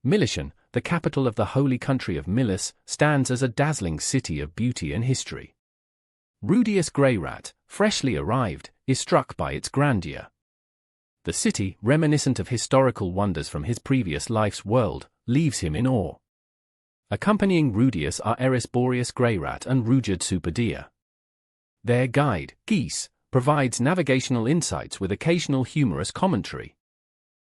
Milishan, the capital of the holy country of Milis, stands as a dazzling city of beauty and history. Rudeus Greyrat, freshly arrived, is struck by its grandeur. The city, reminiscent of historical wonders from his previous life's world, leaves him in awe. Accompanying Rudeus are Boreas Greyrat and Rujud Superdia. Their guide, Geese, provides navigational insights with occasional humorous commentary.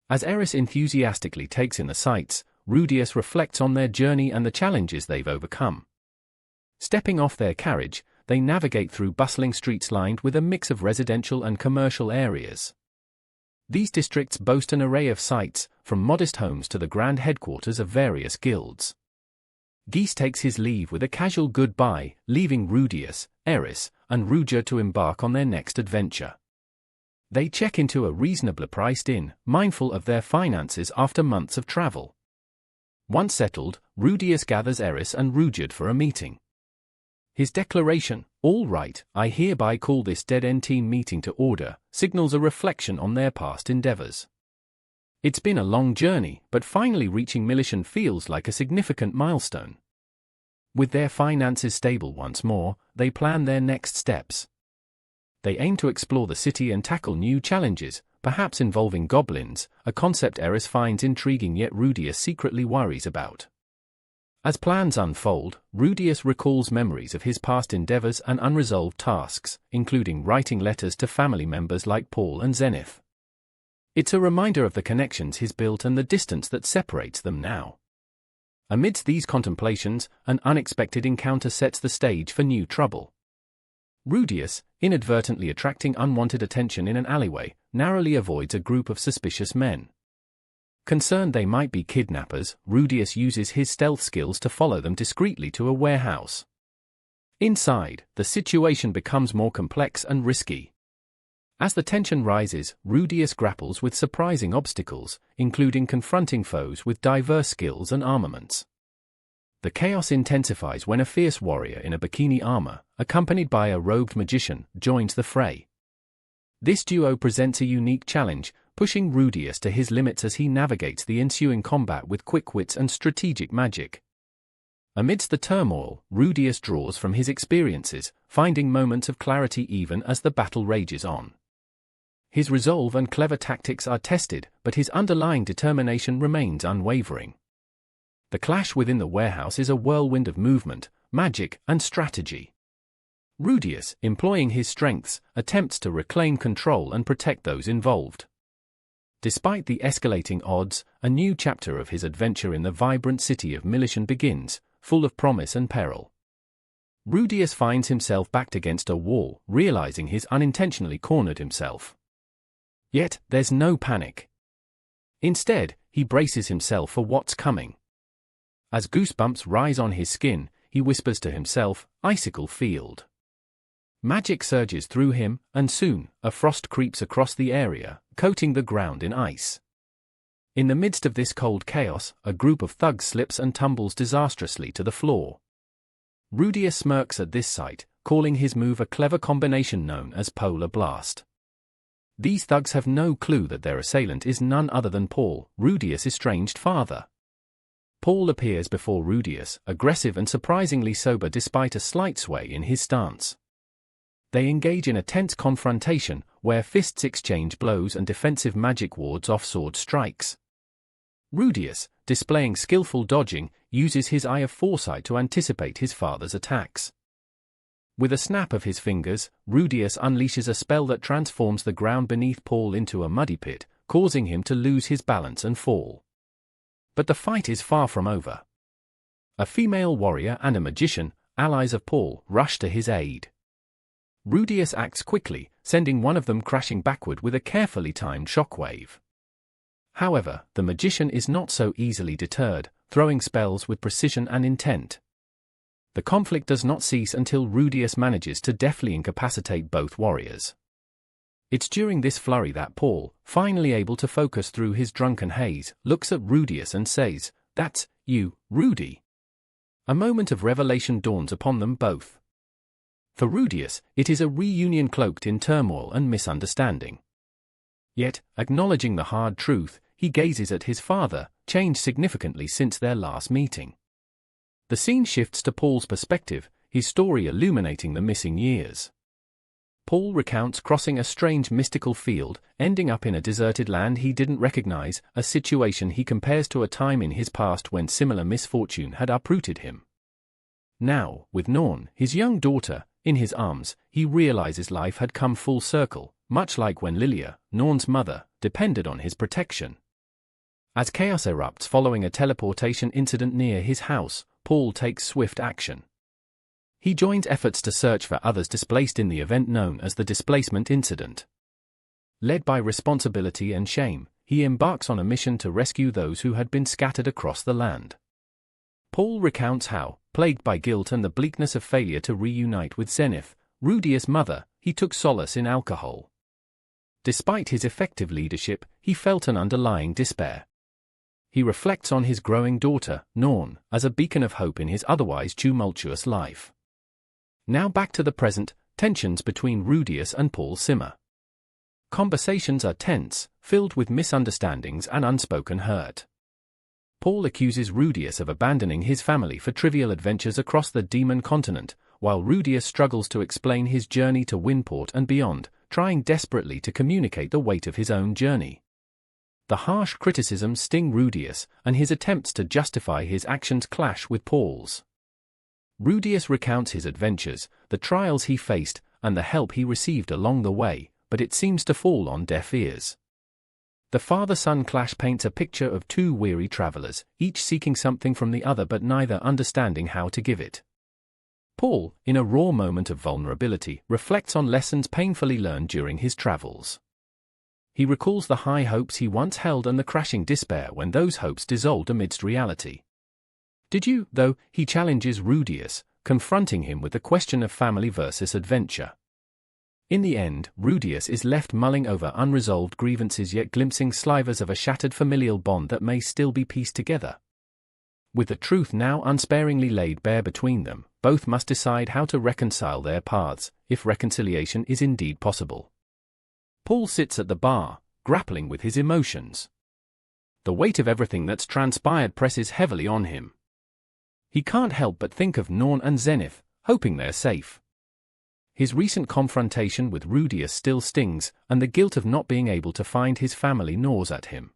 As Eris enthusiastically takes in the sights, Rudeus reflects on their journey and the challenges they've overcome. Stepping off their carriage, they navigate through bustling streets lined with a mix of residential and commercial areas. These districts boast an array of sights, from modest homes to the grand headquarters of various guilds. Geese takes his leave with a casual goodbye, leaving Rudeus, Eris, and Rujud to embark on their next adventure. They check into a reasonably priced inn, mindful of their finances after months of travel. Once settled, Rudeus gathers Eris and Rujud for a meeting. His declaration, "All right, I hereby call this dead-end team meeting to order," signals a reflection on their past endeavors. It's been a long journey, but finally reaching Milishan feels like a significant milestone. With their finances stable once more, they plan their next steps. They aim to explore the city and tackle new challenges, perhaps involving goblins, a concept Eris finds intriguing yet Rudeus secretly worries about. As plans unfold, Rudeus recalls memories of his past endeavors and unresolved tasks, including writing letters to family members like Paul and Zenith. It's a reminder of the connections he's built and the distance that separates them now. Amidst these contemplations, an unexpected encounter sets the stage for new trouble. Rudeus, inadvertently attracting unwanted attention in an alleyway, narrowly avoids a group of suspicious men. Concerned they might be kidnappers, Rudeus uses his stealth skills to follow them discreetly to a warehouse. Inside, the situation becomes more complex and risky. As the tension rises, Rudeus grapples with surprising obstacles, including confronting foes with diverse skills and armaments. The chaos intensifies when a fierce warrior in a bikini armor, accompanied by a robed magician, joins the fray. This duo presents a unique challenge, pushing Rudeus to his limits as he navigates the ensuing combat with quick wits and strategic magic. Amidst the turmoil, Rudeus draws from his experiences, finding moments of clarity even as the battle rages on. His resolve and clever tactics are tested, but his underlying determination remains unwavering. The clash within the warehouse is a whirlwind of movement, magic, and strategy. Rudeus, employing his strengths, attempts to reclaim control and protect those involved. Despite the escalating odds, a new chapter of his adventure in the vibrant city of Milishan begins, full of promise and peril. Rudeus finds himself backed against a wall, realizing he's unintentionally cornered himself. Yet, there's no panic. Instead, he braces himself for what's coming. As goosebumps rise on his skin, he whispers to himself, "Icicle Field." Magic surges through him, and soon, a frost creeps across the area, coating the ground in ice. In the midst of this cold chaos, a group of thugs slips and tumbles disastrously to the floor. Rudeus smirks at this sight, calling his move a clever combination known as Polar Blast. These thugs have no clue that their assailant is none other than Paul, Rudeus' estranged father. Paul appears before Rudeus, aggressive and surprisingly sober despite a slight sway in his stance. They engage in a tense confrontation, where fists exchange blows and defensive magic wards off sword strikes. Rudeus, displaying skillful dodging, uses his eye of foresight to anticipate his father's attacks. With a snap of his fingers, Rudeus unleashes a spell that transforms the ground beneath Paul into a muddy pit, causing him to lose his balance and fall. But the fight is far from over. A female warrior and a magician, allies of Paul, rush to his aid. Rudeus acts quickly, sending one of them crashing backward with a carefully timed shockwave. However, the magician is not so easily deterred, throwing spells with precision and intent. The conflict does not cease until Rudeus manages to deftly incapacitate both warriors. It's during this flurry that Paul, finally able to focus through his drunken haze, looks at Rudeus and says, "That's you, Rudy." A moment of revelation dawns upon them both. For Rudeus, it is a reunion cloaked in turmoil and misunderstanding. Yet, acknowledging the hard truth, he gazes at his father, changed significantly since their last meeting. The scene shifts to Paul's perspective, his story illuminating the missing years. Paul recounts crossing a strange mystical field, ending up in a deserted land he didn't recognize, a situation he compares to a time in his past when similar misfortune had uprooted him. Now, with Norn, his young daughter, in his arms, he realizes life had come full circle, much like when Lilia, Norn's mother, depended on his protection. As chaos erupts following a teleportation incident near his house, Paul takes swift action. He joins efforts to search for others displaced in the event known as the displacement incident. Led by responsibility and shame, he embarks on a mission to rescue those who had been scattered across the land. Paul recounts how, plagued by guilt and the bleakness of failure to reunite with Zenith, Rudeus' mother, he took solace in alcohol. Despite his effective leadership, he felt an underlying despair. He reflects on his growing daughter, Norn, as a beacon of hope in his otherwise tumultuous life. Now back to the present, tensions between Rudeus and Paul simmer. Conversations are tense, filled with misunderstandings and unspoken hurt. Paul accuses Rudeus of abandoning his family for trivial adventures across the demon continent, while Rudeus struggles to explain his journey to Winport and beyond, trying desperately to communicate the weight of his own journey. The harsh criticisms sting Rudeus, and his attempts to justify his actions clash with Paul's. Rudeus recounts his adventures, the trials he faced, and the help he received along the way, but it seems to fall on deaf ears. The father-son clash paints a picture of two weary travelers, each seeking something from the other but neither understanding how to give it. Paul, in a raw moment of vulnerability, reflects on lessons painfully learned during his travels. He recalls the high hopes he once held and the crashing despair when those hopes dissolved amidst reality. Did you, though, he challenges Rudeus, confronting him with the question of family versus adventure. In the end, Rudeus is left mulling over unresolved grievances yet glimpsing slivers of a shattered familial bond that may still be pieced together. With the truth now unsparingly laid bare between them, both must decide how to reconcile their paths, if reconciliation is indeed possible. Paul sits at the bar, grappling with his emotions. The weight of everything that's transpired presses heavily on him. He can't help but think of Norn and Zenith, hoping they're safe. His recent confrontation with Rudeus still stings, and the guilt of not being able to find his family gnaws at him.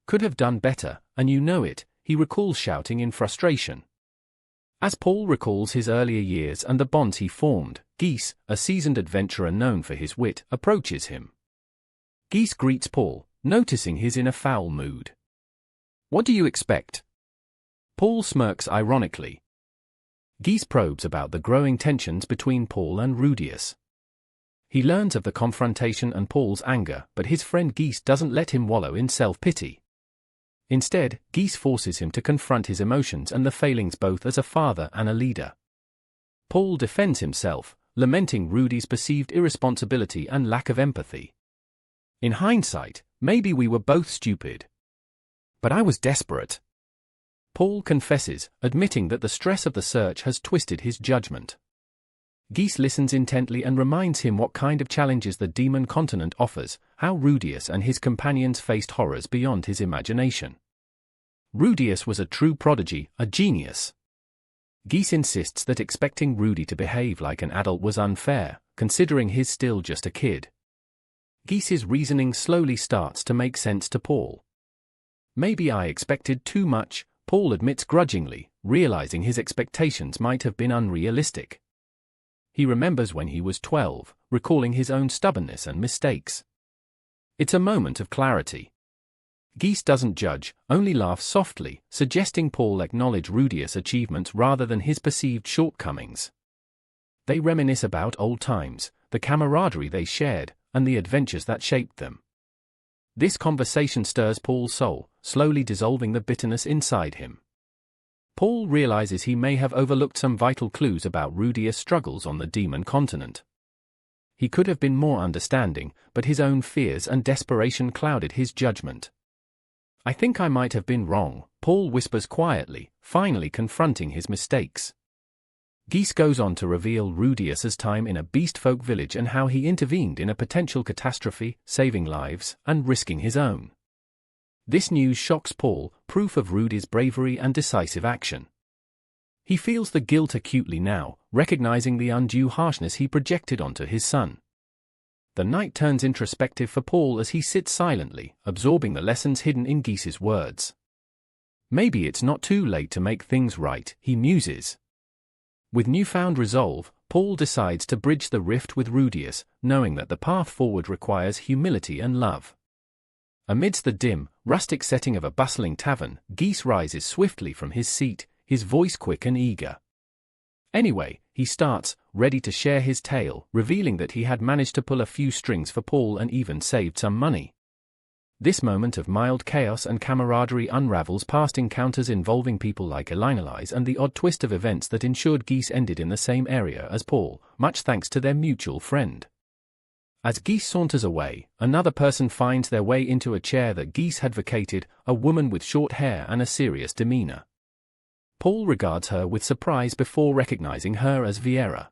Could have done better, and you know it, he recalls shouting in frustration. As Paul recalls his earlier years and the bonds he formed, Geese, a seasoned adventurer known for his wit, approaches him. Geese greets Paul, noticing he's in a foul mood. "What do you expect?" Paul smirks ironically. Geese probes about the growing tensions between Paul and Rudeus. He learns of the confrontation and Paul's anger, but his friend Geese doesn't let him wallow in self-pity. Instead, Geese forces him to confront his emotions and the failings both as a father and a leader. Paul defends himself, lamenting Rudy's perceived irresponsibility and lack of empathy. "In hindsight, maybe we were both stupid. But I was desperate." Paul confesses, admitting that the stress of the search has twisted his judgment. Geese listens intently and reminds him what kind of challenges the demon continent offers, how Rudeus and his companions faced horrors beyond his imagination. Rudeus was a true prodigy, a genius. Geese insists that expecting Rudy to behave like an adult was unfair, considering he's still just a kid. Geese's reasoning slowly starts to make sense to Paul. "Maybe I expected too much," Paul admits grudgingly, realizing his expectations might have been unrealistic. He remembers when he was 12, recalling his own stubbornness and mistakes. It's a moment of clarity. Geese doesn't judge, only laughs softly, suggesting Paul acknowledge Rudeus' achievements rather than his perceived shortcomings. They reminisce about old times, the camaraderie they shared, and the adventures that shaped them. This conversation stirs Paul's soul, slowly dissolving the bitterness inside him. Paul realizes he may have overlooked some vital clues about Rudeus' struggles on the demon continent. He could have been more understanding, but his own fears and desperation clouded his judgment. "I think I might have been wrong," Paul whispers quietly, finally confronting his mistakes. Geese goes on to reveal Rudeus' time in a beast folk village and how he intervened in a potential catastrophe, saving lives and risking his own. This news shocks Paul, proof of Rude's bravery and decisive action. He feels the guilt acutely now, recognizing the undue harshness he projected onto his son. The night turns introspective for Paul as he sits silently, absorbing the lessons hidden in Geese's words. Maybe it's not too late to make things right, he muses. With newfound resolve, Paul decides to bridge the rift with Rudeus, knowing that the path forward requires humility and love. Amidst the dim, rustic setting of a bustling tavern, Geese rises swiftly from his seat, his voice quick and eager. Anyway, he starts, ready to share his tale, revealing that he had managed to pull a few strings for Paul and even saved some money. This moment of mild chaos and camaraderie unravels past encounters involving people like Elinalise and the odd twist of events that ensured Geese ended in the same area as Paul, much thanks to their mutual friend. As Geese saunters away, another person finds their way into a chair that Geese had vacated, a woman with short hair and a serious demeanor. Paul regards her with surprise before recognizing her as Viera.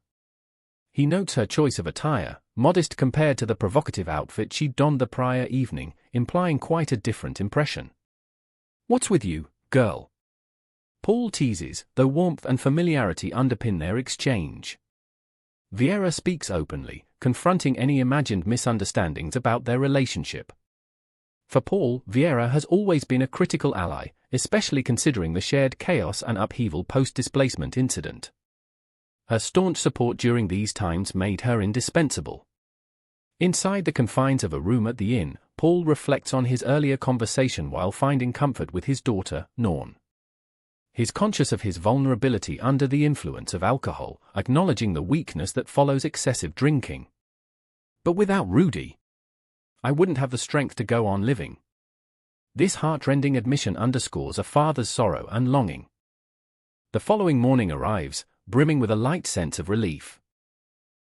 He notes her choice of attire, modest compared to the provocative outfit she donned the prior evening, implying quite a different impression. "What's with you, girl?" Paul teases, though warmth and familiarity underpin their exchange. Viera speaks openly, confronting any imagined misunderstandings about their relationship. For Paul, Viera has always been a critical ally, especially considering the shared chaos and upheaval post-displacement incident. Her staunch support during these times made her indispensable. Inside the confines of a room at the inn, Paul reflects on his earlier conversation while finding comfort with his daughter, Norn. He's conscious of his vulnerability under the influence of alcohol, acknowledging the weakness that follows excessive drinking. "But without Rudy, I wouldn't have the strength to go on living." This heart-rending admission underscores a father's sorrow and longing. The following morning arrives, brimming with a light sense of relief.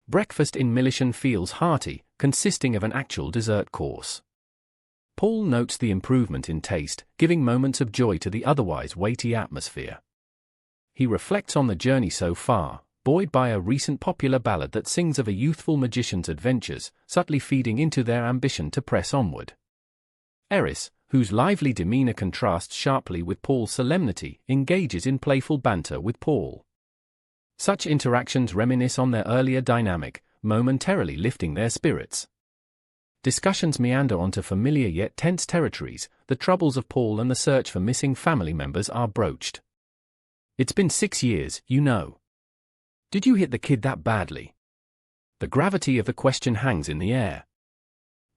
Breakfast in Militian feels hearty, consisting of an actual dessert course. Paul notes the improvement in taste, giving moments of joy to the otherwise weighty atmosphere. He reflects on the journey so far, buoyed by a recent popular ballad that sings of a youthful magician's adventures, subtly feeding into their ambition to press onward. Eris, whose lively demeanor contrasts sharply with Paul's solemnity, engages in playful banter with Paul. Such interactions reminisce on their earlier dynamic, momentarily lifting their spirits. Discussions meander onto familiar yet tense territories. The troubles of Paul and the search for missing family members are broached. "It's been 6 years, you know. Did you hit the kid that badly?" The gravity of the question hangs in the air.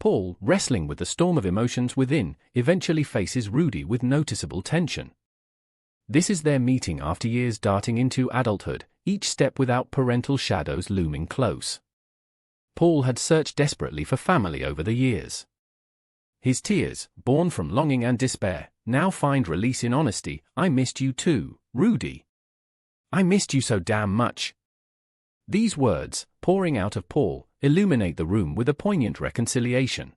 Paul, wrestling with the storm of emotions within, eventually faces Rudy with noticeable tension. This is their meeting after years darting into adulthood, each step without parental shadows looming close. Paul had searched desperately for family over the years. His tears, born from longing and despair, now find release in honesty. "I missed you too, Rudy. I missed you so damn much." These words, pouring out of Paul, illuminate the room with a poignant reconciliation.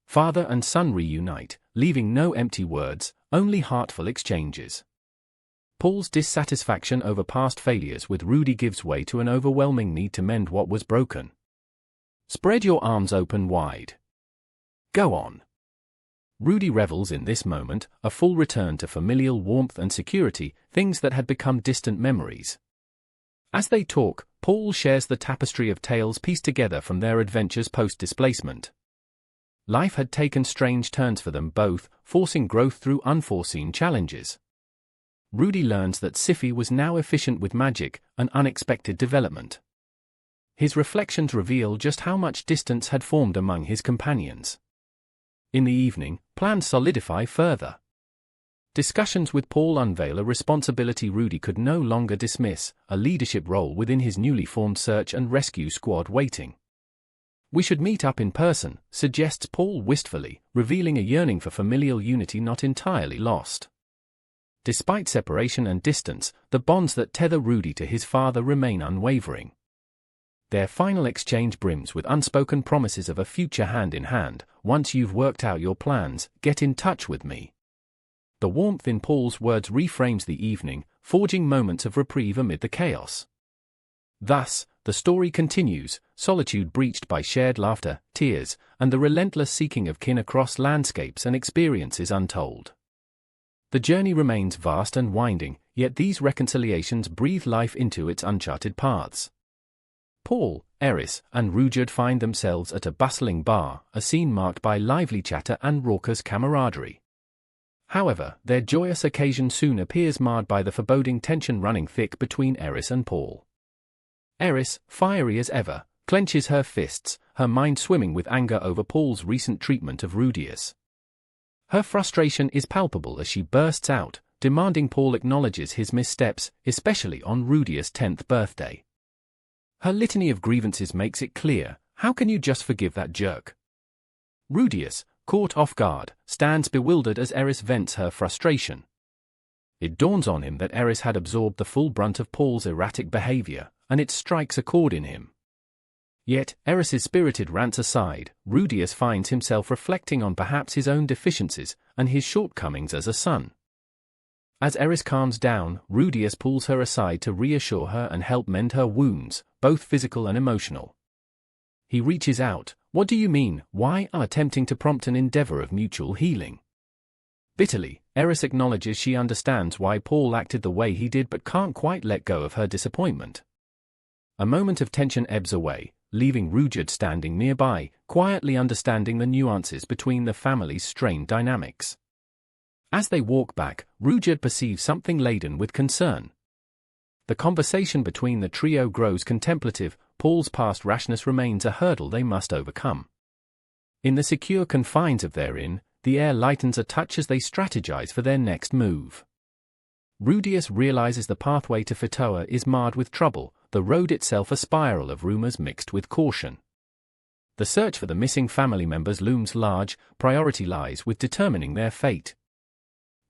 Father and son reunite, leaving no empty words, only heartful exchanges. Paul's dissatisfaction over past failures with Rudy gives way to an overwhelming need to mend what was broken. "Spread your arms open wide. Go on." Rudy revels in this moment, a full return to familial warmth and security, things that had become distant memories. As they talk, Paul shares the tapestry of tales pieced together from their adventures post-displacement. Life had taken strange turns for them both, forcing growth through unforeseen challenges. Rudy learns that Siffy was now efficient with magic, an unexpected development. His reflections reveal just how much distance had formed among his companions. In the evening, plans solidify further. Discussions with Paul unveil a responsibility Rudy could no longer dismiss, a leadership role within his newly formed search and rescue squad waiting. "We should meet up in person," suggests Paul wistfully, revealing a yearning for familial unity not entirely lost. Despite separation and distance, the bonds that tether Rudy to his father remain unwavering. Their final exchange brims with unspoken promises of a future hand-in-hand. "Once you've worked out your plans, get in touch with me." The warmth in Paul's words reframes the evening, forging moments of reprieve amid the chaos. Thus, the story continues, solitude breached by shared laughter, tears, and the relentless seeking of kin across landscapes and experiences untold. The journey remains vast and winding, yet these reconciliations breathe life into its uncharted paths. Paul, Eris, and Rudeus find themselves at a bustling bar, a scene marked by lively chatter and raucous camaraderie. However, their joyous occasion soon appears marred by the foreboding tension running thick between Eris and Paul. Eris, fiery as ever, clenches her fists, her mind swimming with anger over Paul's recent treatment of Rudeus. Her frustration is palpable as she bursts out, demanding Paul acknowledges his missteps, especially on Rudeus' 10th birthday. Her litany of grievances makes it clear, how can you just forgive that jerk? Rudeus, caught off guard, stands bewildered as Eris vents her frustration. It dawns on him that Eris had absorbed the full brunt of Paul's erratic behavior, and it strikes a chord in him. Yet, Eris's spirited rants aside, Rudeus finds himself reflecting on perhaps his own deficiencies and his shortcomings as a son. As Eris calms down, Rudeus pulls her aside to reassure her and help mend her wounds, both physical and emotional. He reaches out, "What do you mean, why?" attempting to prompt an endeavor of mutual healing. Bitterly, Eris acknowledges she understands why Paul acted the way he did but can't quite let go of her disappointment. A moment of tension ebbs away, leaving Rudeus standing nearby, quietly understanding the nuances between the family's strained dynamics. As they walk back, Rudeus perceives something laden with concern. The conversation between the trio grows contemplative. Paul's past rashness remains a hurdle they must overcome. In the secure confines of their inn, the air lightens a touch as they strategize for their next move. Rudeus realizes the pathway to Fitoa is marred with trouble, the road itself a spiral of rumors mixed with caution. The search for the missing family members looms large, priority lies with determining their fate.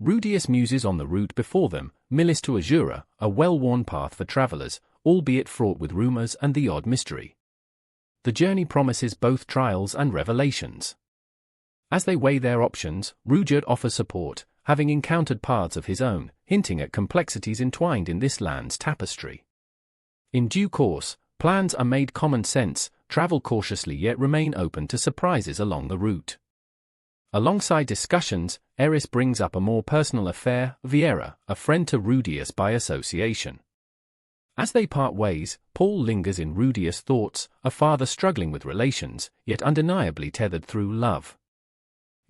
Rudeus muses on the route before them, Milis to Azura, a well-worn path for travelers, albeit fraught with rumors and the odd mystery. The journey promises both trials and revelations. As they weigh their options, Rudeus offers support, having encountered paths of his own, hinting at complexities entwined in this land's tapestry. In due course, plans are made common sense, travel cautiously yet remain open to surprises along the route. Alongside discussions, Eris brings up a more personal affair, Vieira, a friend to Rudeus by association. As they part ways, Paul lingers in Rudeus' thoughts, a father struggling with relations, yet undeniably tethered through love.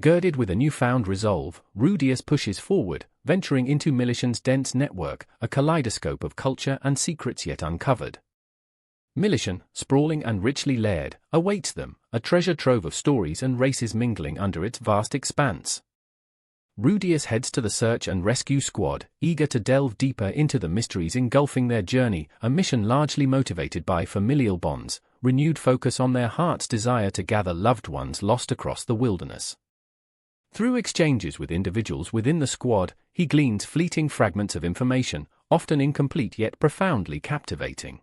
Girded with a newfound resolve, Rudeus pushes forward, venturing into Milishan's dense network, a kaleidoscope of culture and secrets yet uncovered. Milishan, sprawling and richly layered, awaits them, a treasure trove of stories and races mingling under its vast expanse. Rudeus heads to the search and rescue squad, eager to delve deeper into the mysteries engulfing their journey, a mission largely motivated by familial bonds, renewed focus on their heart's desire to gather loved ones lost across the wilderness. Through exchanges with individuals within the squad, he gleans fleeting fragments of information, often incomplete yet profoundly captivating.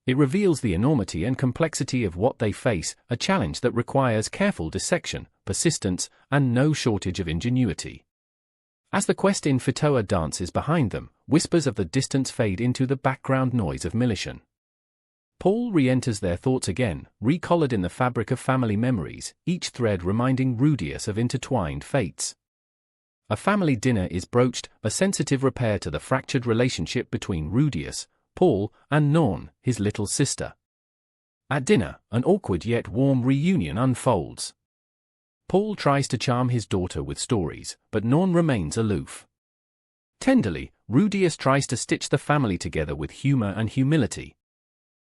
It reveals the enormity and complexity of what they face, a challenge that requires careful dissection, persistence, and no shortage of ingenuity. As the quest in Fitoa dances behind them, whispers of the distance fade into the background noise of Milishan. Paul re-enters their thoughts again, recollared in the fabric of family memories, each thread reminding Rudeus of intertwined fates. A family dinner is broached, a sensitive repair to the fractured relationship between Rudeus, Paul, and Norn, his little sister. At dinner, an awkward yet warm reunion unfolds. Paul tries to charm his daughter with stories, but Norn remains aloof. Tenderly, Rudeus tries to stitch the family together with humor and humility.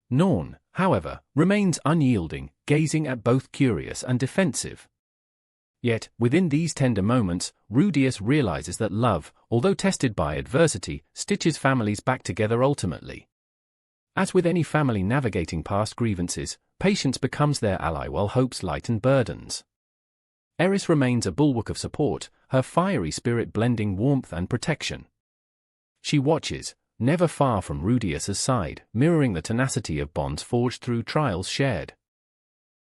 Norn, however, remains unyielding, gazing at both curious and defensive. Yet, within these tender moments, Rudeus realizes that love, although tested by adversity, stitches families back together ultimately. As with any family navigating past grievances, patience becomes their ally while hopes lighten burdens. Eris remains a bulwark of support, her fiery spirit blending warmth and protection. She watches, never far from Rudeus's side, mirroring the tenacity of bonds forged through trials shared.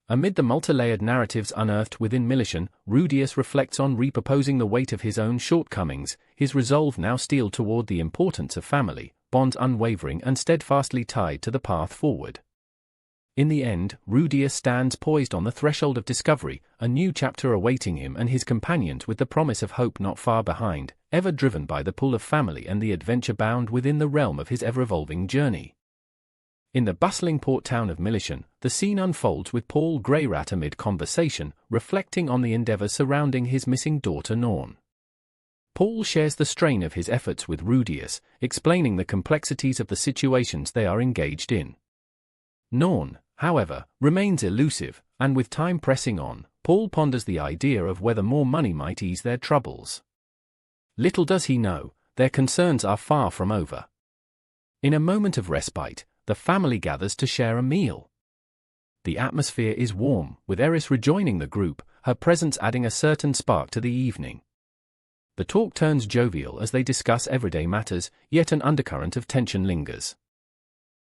Amid the multi-layered narratives unearthed within Milishan, Rudeus reflects on repurposing the weight of his own shortcomings, his resolve now steeled toward the importance of family, bonds unwavering and steadfastly tied to the path forward. In the end, Rudeus stands poised on the threshold of discovery, a new chapter awaiting him and his companions with the promise of hope not far behind, ever driven by the pull of family and the adventure bound within the realm of his ever-evolving journey. In the bustling port town of Milishan, the scene unfolds with Paul Greyrat amid conversation, reflecting on the endeavors surrounding his missing daughter Norn. Paul shares the strain of his efforts with Rudeus, explaining the complexities of the situations they are engaged in. Norn, however, remains elusive, and with time pressing on, Paul ponders the idea of whether more money might ease their troubles. Little does he know, their concerns are far from over. In a moment of respite, the family gathers to share a meal. The atmosphere is warm, with Eris rejoining the group, her presence adding a certain spark to the evening. The talk turns jovial as they discuss everyday matters, yet an undercurrent of tension lingers.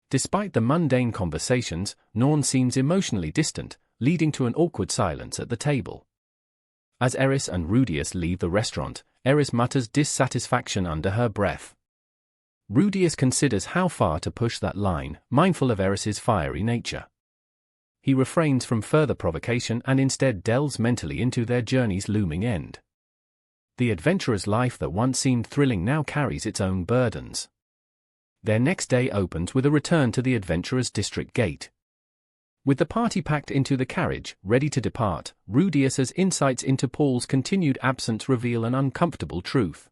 Despite the mundane conversations, Norn seems emotionally distant, leading to an awkward silence at the table. As Eris and Rudeus leave the restaurant, Eris mutters dissatisfaction under her breath. Rudeus considers how far to push that line, mindful of Eris's fiery nature. He refrains from further provocation and instead delves mentally into their journey's looming end. The adventurer's life that once seemed thrilling now carries its own burdens. Their next day opens with a return to the adventurer's district gate. With the party packed into the carriage, ready to depart, Rudeus's insights into Paul's continued absence reveal an uncomfortable truth.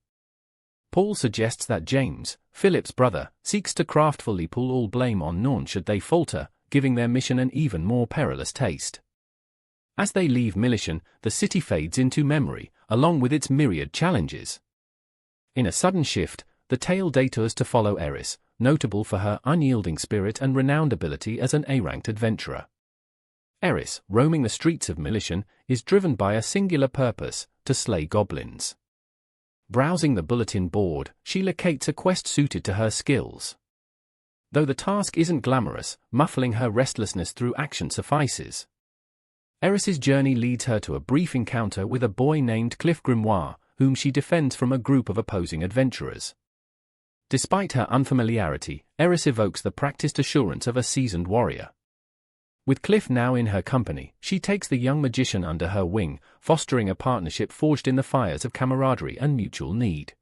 Paul suggests that James, Philip's brother, seeks to craftfully pull all blame on Norn should they falter, giving their mission an even more perilous taste. As they leave Milishan, the city fades into memory, along with its myriad challenges. In a sudden shift, the tale detours to follow Eris, notable for her unyielding spirit and renowned ability as an A-ranked adventurer. Eris, roaming the streets of Milishan, is driven by a singular purpose: to slay goblins. Browsing the bulletin board, she locates a quest suited to her skills. Though the task isn't glamorous, muffling her restlessness through action suffices. Eris's journey leads her to a brief encounter with a boy named Cliff Grimoire, whom she defends from a group of opposing adventurers. Despite her unfamiliarity, Eris evokes the practiced assurance of a seasoned warrior. With Cliff now in her company, she takes the young magician under her wing, fostering a partnership forged in the fires of camaraderie and mutual need.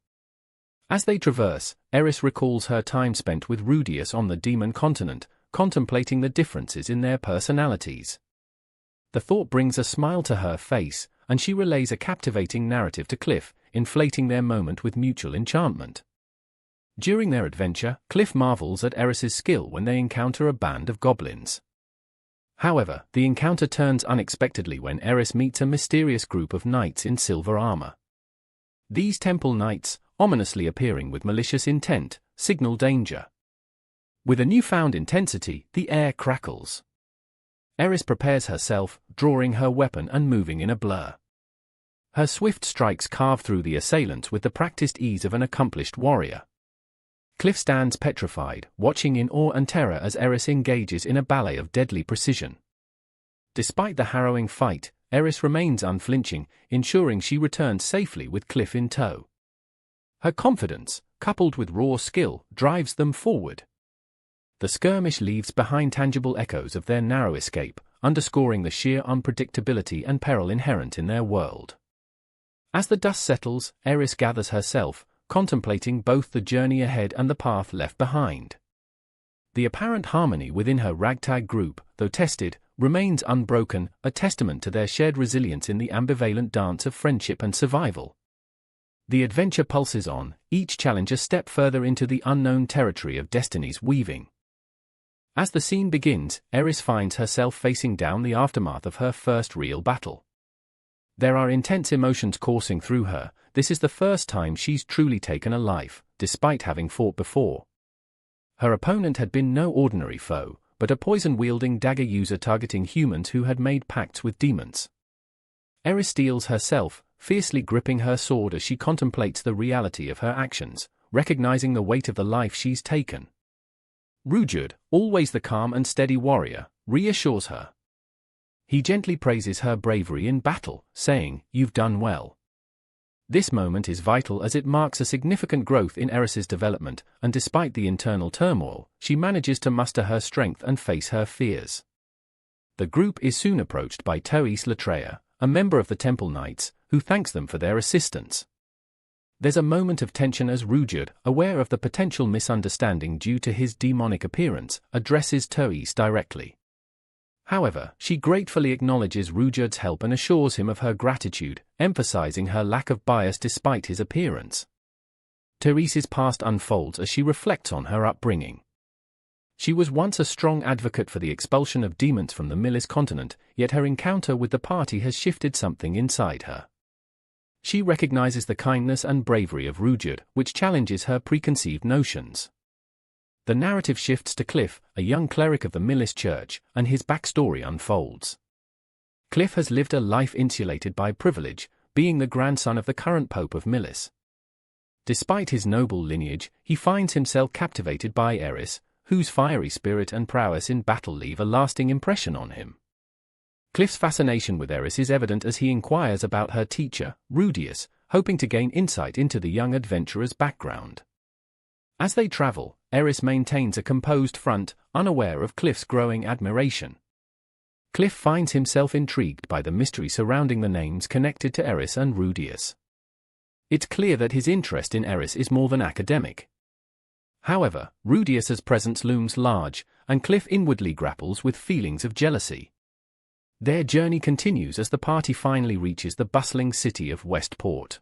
As they traverse, Eris recalls her time spent with Rudeus on the Demon Continent, contemplating the differences in their personalities. The thought brings a smile to her face, and she relays a captivating narrative to Cliff, inflating their moment with mutual enchantment. During their adventure, Cliff marvels at Eris's skill when they encounter a band of goblins. However, the encounter turns unexpectedly when Eris meets a mysterious group of knights in silver armor. These temple knights, ominously appearing with malicious intent, signal danger. With a newfound intensity, the air crackles. Eris prepares herself, drawing her weapon and moving in a blur. Her swift strikes carve through the assailants with the practiced ease of an accomplished warrior. Cliff stands petrified, watching in awe and terror as Eris engages in a ballet of deadly precision. Despite the harrowing fight, Eris remains unflinching, ensuring she returns safely with Cliff in tow. Her confidence, coupled with raw skill, drives them forward. The skirmish leaves behind tangible echoes of their narrow escape, underscoring the sheer unpredictability and peril inherent in their world. As the dust settles, Eris gathers herself, contemplating both the journey ahead and the path left behind. The apparent harmony within her ragtag group, though tested, remains unbroken, a testament to their shared resilience in the ambivalent dance of friendship and survival. The adventure pulses on, each challenge a step further into the unknown territory of destiny's weaving. As the scene begins, Eris finds herself facing down the aftermath of her first real battle. There are intense emotions coursing through her. This is the first time she's truly taken a life, despite having fought before. Her opponent had been no ordinary foe, but a poison-wielding dagger user targeting humans who had made pacts with demons. Eris steels herself, fiercely gripping her sword as she contemplates the reality of her actions, recognizing the weight of the life she's taken. Rudeus, always the calm and steady warrior, reassures her. He gently praises her bravery in battle, saying, "You've done well." This moment is vital as it marks a significant growth in Eris's development, and despite the internal turmoil, she manages to muster her strength and face her fears. The group is soon approached by Tois Latreia, a member of the Temple Knights, who thanks them for their assistance. There's a moment of tension as Rudeus, aware of the potential misunderstanding due to his demonic appearance, addresses Tois directly. However, she gratefully acknowledges Rudeus' help and assures him of her gratitude, emphasizing her lack of bias despite his appearance. Tois's past unfolds as she reflects on her upbringing. She was once a strong advocate for the expulsion of demons from the Milis continent, yet her encounter with the party has shifted something inside her. She recognizes the kindness and bravery of Rudeus, which challenges her preconceived notions. The narrative shifts to Cliff, a young cleric of the Milis Church, and his backstory unfolds. Cliff has lived a life insulated by privilege, being the grandson of the current Pope of Milis. Despite his noble lineage, he finds himself captivated by Eris, whose fiery spirit and prowess in battle leave a lasting impression on him. Cliff's fascination with Eris is evident as he inquires about her teacher, Rudeus, hoping to gain insight into the young adventurer's background. As they travel, Eris maintains a composed front, unaware of Cliff's growing admiration. Cliff finds himself intrigued by the mystery surrounding the names connected to Eris and Rudeus. It's clear that his interest in Eris is more than academic. However, Rudeus's presence looms large, and Cliff inwardly grapples with feelings of jealousy. Their journey continues as the party finally reaches the bustling city of Westport.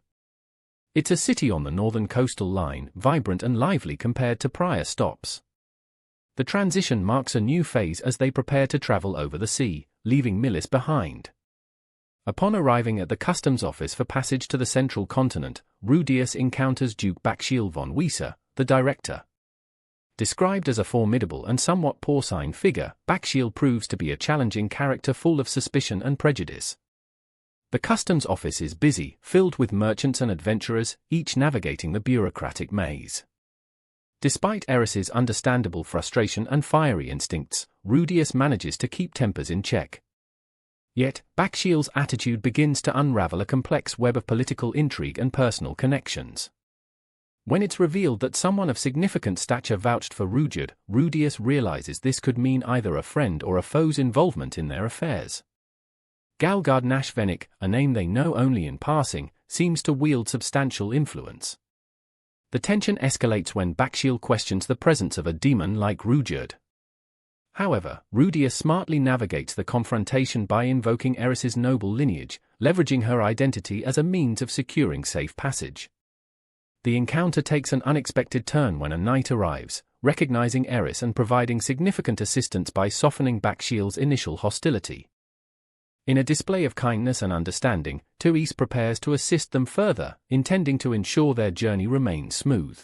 It's a city on the northern coastal line, vibrant and lively compared to prior stops. The transition marks a new phase as they prepare to travel over the sea, leaving Milis behind. Upon arriving at the customs office for passage to the central continent, Rudeus encounters Duke Bakshiel von Wieser, the director. Described as a formidable and somewhat porcine figure, Bakshiel proves to be a challenging character full of suspicion and prejudice. The customs office is busy, filled with merchants and adventurers, each navigating the bureaucratic maze. Despite Eris's understandable frustration and fiery instincts, Rudeus manages to keep tempers in check. Yet, Bakshiel's attitude begins to unravel a complex web of political intrigue and personal connections. When it's revealed that someone of significant stature vouched for Rudeus, Rudeus realizes this could mean either a friend or a foe's involvement in their affairs. Galgard Nashvenik, a name they know only in passing, seems to wield substantial influence. The tension escalates when Bakshiel questions the presence of a demon like Rudeus. However, Rudeus smartly navigates the confrontation by invoking Eris's noble lineage, leveraging her identity as a means of securing safe passage. The encounter takes an unexpected turn when a knight arrives, recognizing Eris and providing significant assistance by softening Bakshiel's initial hostility. In a display of kindness and understanding, Tois prepares to assist them further, intending to ensure their journey remains smooth.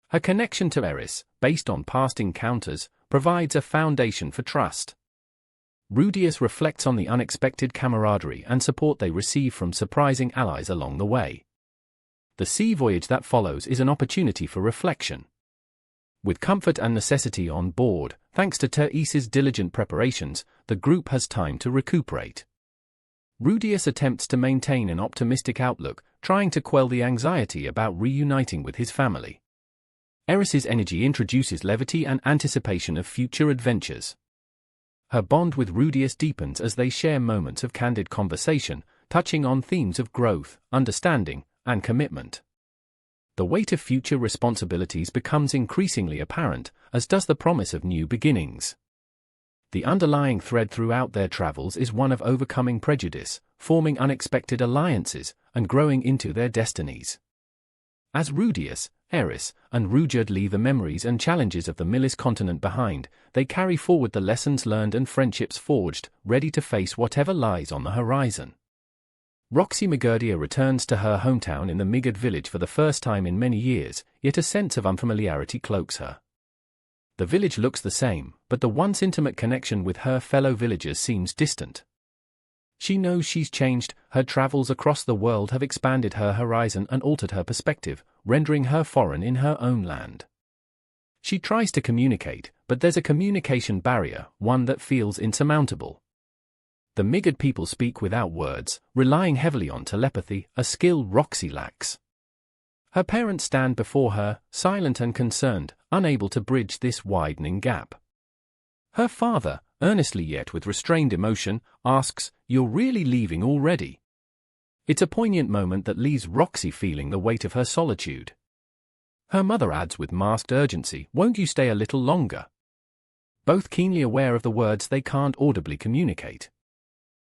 Her connection to Eris, based on past encounters, provides a foundation for trust. Rudeus reflects on the unexpected camaraderie and support they receive from surprising allies along the way. The sea voyage that follows is an opportunity for reflection. With comfort and necessity on board, thanks to Tois's diligent preparations, the group has time to recuperate. Rudeus attempts to maintain an optimistic outlook, trying to quell the anxiety about reuniting with his family. Eris's energy introduces levity and anticipation of future adventures. Her bond with Rudeus deepens as they share moments of candid conversation, touching on themes of growth, understanding, and commitment. The weight of future responsibilities becomes increasingly apparent, as does the promise of new beginnings. The underlying thread throughout their travels is one of overcoming prejudice, forming unexpected alliances, and growing into their destinies. As Rudeus, Eris, and Rudeus leave the memories and challenges of the Milis continent behind, they carry forward the lessons learned and friendships forged, ready to face whatever lies on the horizon. Roxy Magurdia returns to her hometown in the Migard village for the first time in many years, yet a sense of unfamiliarity cloaks her. The village looks the same, but the once intimate connection with her fellow villagers seems distant. She knows she's changed, her travels across the world have expanded her horizon and altered her perspective, rendering her foreign in her own land. She tries to communicate, but there's a communication barrier, one that feels insurmountable. The Migard people speak without words, relying heavily on telepathy, a skill Roxy lacks. Her parents stand before her, silent and concerned, unable to bridge this widening gap. Her father, earnestly yet with restrained emotion, asks, "You're really leaving already?" It's a poignant moment that leaves Roxy feeling the weight of her solitude. Her mother adds with masked urgency, "Won't you stay a little longer?" Both keenly aware of the words they can't audibly communicate.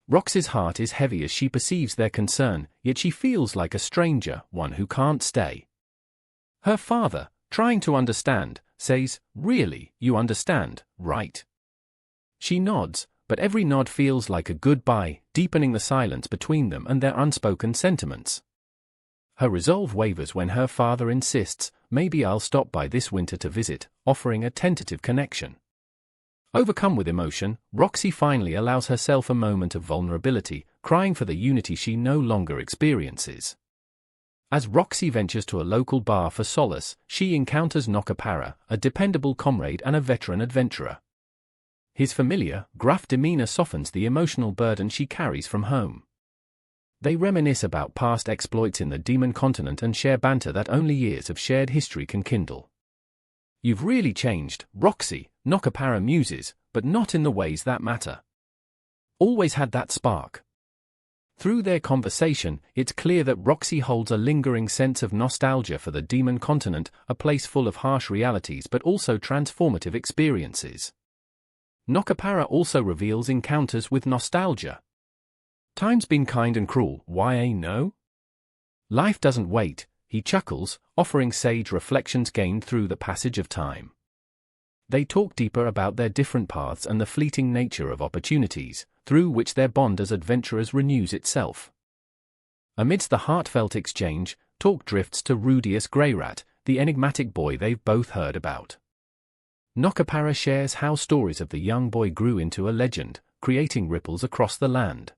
Roxy's heart is heavy as she perceives their concern, yet she feels like a stranger, one who can't stay. Her father, trying to understand, says, "Really, you understand, right?" She nods, but every nod feels like a goodbye, deepening the silence between them and their unspoken sentiments. Her resolve wavers when her father insists, "Maybe I'll stop by this winter to visit," offering a tentative connection. Overcome with emotion, Roxy finally allows herself a moment of vulnerability, crying for the unity she no longer experiences. As Roxy ventures to a local bar for solace, she encounters Nokapara, a dependable comrade and a veteran adventurer. His familiar, gruff demeanor softens the emotional burden she carries from home. They reminisce about past exploits in the Demon Continent and share banter that only years of shared history can kindle. "You've really changed, Roxy," Nokapara muses, "but not in the ways that matter. Always had that spark." Through their conversation, it's clear that Roxy holds a lingering sense of nostalgia for the Demon Continent, a place full of harsh realities but also transformative experiences. Nokapara also reveals encounters with nostalgia. "Time's been kind and cruel, why no? Life doesn't wait," he chuckles, offering sage reflections gained through the passage of time. They talk deeper about their different paths and the fleeting nature of opportunities, through which their bond as adventurers renews itself. Amidst the heartfelt exchange, talk drifts to Rudeus Greyrat, the enigmatic boy they've both heard about. Nokapara shares how stories of the young boy grew into a legend, creating ripples across the land.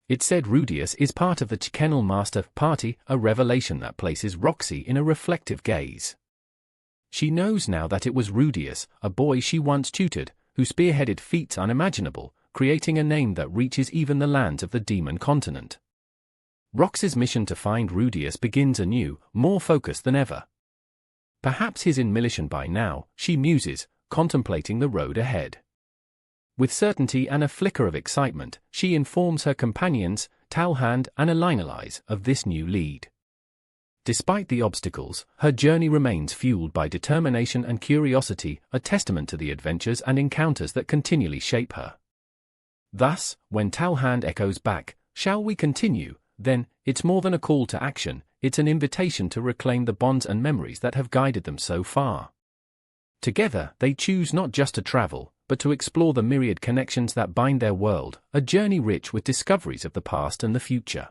It's said Rudeus is part of the Chikenal Master Party, a revelation that places Roxy in a reflective gaze. She knows now that it was Rudeus, a boy she once tutored, who spearheaded feats unimaginable, creating a name that reaches even the lands of the Demon Continent. Roxy's mission to find Rudeus begins anew, more focused than ever. Perhaps he's in Milishan by now, she muses, contemplating the road ahead. With certainty and a flicker of excitement, she informs her companions, Talhand and Elinalise, of this new lead. Despite the obstacles, her journey remains fueled by determination and curiosity, a testament to the adventures and encounters that continually shape her. Thus, when Talhand echoes back, "Shall we continue?" then, it's more than a call to action, it's an invitation to reclaim the bonds and memories that have guided them so far. Together, they choose not just to travel, but to explore the myriad connections that bind their world, a journey rich with discoveries of the past and the future.